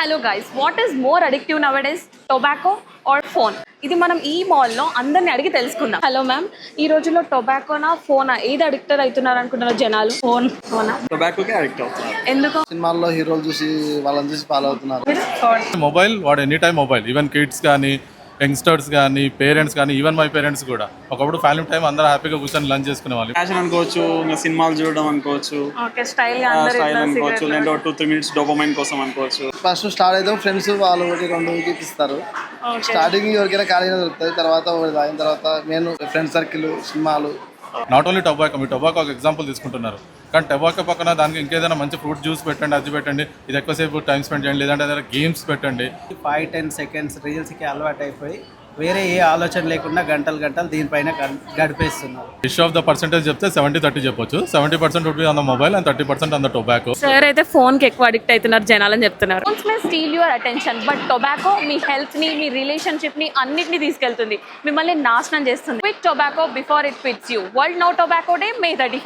Hello guys, what is more addictive nowadays, tobacco or phone? ఇది మనం ఈ మాల్లో అందరిని అడిగి తెలుసుకుందాం. హలో మ్యామ్, ఈ రోజుల్లో టొబాకోనా ఫోనా ఏది అడిక్టెడ్ అవుతున్నారు అనుకుంటున్నారు జనాలు? ఫోనా? టొబాకోకి అడిక్ట్ అవుతున్నారు. ఎందుకు? సినిమాల్లో హీరోలు చూసి వాళ్ళని చూసి ఫాలో అవుతున్నారు. మొబైల్ వాడు any time mobile, even kids కానీ యంగ్స్టర్స్ కానీ పేరెంట్స్ కానీ ఈవెన్ మై పేరెంట్స్ కూడా. ఒకప్పుడు ఫ్యామిలీ టైం అందరూ హ్యాపీగా కూర్చొని లంచ్ చేసుకునే వాళ్ళు. ఫ్యాషన్ అనుకోవచ్చు, ఇంకా సినిమాలు చూడడం అనుకోవచ్చు, ఓకే, స్టైల్ స్టైల్ అనుకోవచ్చు, లేదంటే 2-3 minutes డోపమైన్ కోసం అనుకోవచ్చు. ఫస్ట్ స్టార్ట్ అయితే ఫ్రెండ్స్ వాళ్ళు ఒకటి రెండు ఇస్తారు. స్టార్టింగ్ ఎవరికైనా ఖాళీగా దొరుకుతుంది. తర్వాత ఒకటి తాగిన తర్వాత మెయిన్ ఫ్రెండ్ సర్కిల్, సినిమాలు. Not only tobacco, me tobacco ఒక ఎగ్జాంపుల్ తీసుకుంటున్నారు, కానీ టొబాకో పక్కన దానికి ఇంకేదైనా మంచి ఫ్రూట్ జ్యూస్ పెట్టండి, అది పెట్టండి, ఇది ఎక్కువసేపు టైం స్పెండ్ చేయండి, లేదంటే ఏదైనా గేమ్స్ పెట్టండి. 5-10 seconds రీల్స్కి అలవాటు అయిపోయి వేరే ఏ ఆలోచన లేకుండా గంటలు దీనిపైన గడిపేస్తున్నారు. రిష్ ఆఫ్ ద పర్సెంటేజ్ చెప్తే 70-30 చెప్పొచ్చు. 70% would be on the mobile and 30% on the tobacco. Sir అయితే ఫోన్ కి ఎక్కువ అడిక్ట్ అవుతున్నారు జనాలని చెప్తున్నారు. Phones may steal your attention, but tobacco మీ హెల్త్ ని, మీ రిలేషన్షిప్ ని అన్నిటిని తీసుకెళ్తుంది, మిమ్మల్ని నాశనం చేస్తుంది. Quit tobacco before it quits you. World no tobacco day, May 31.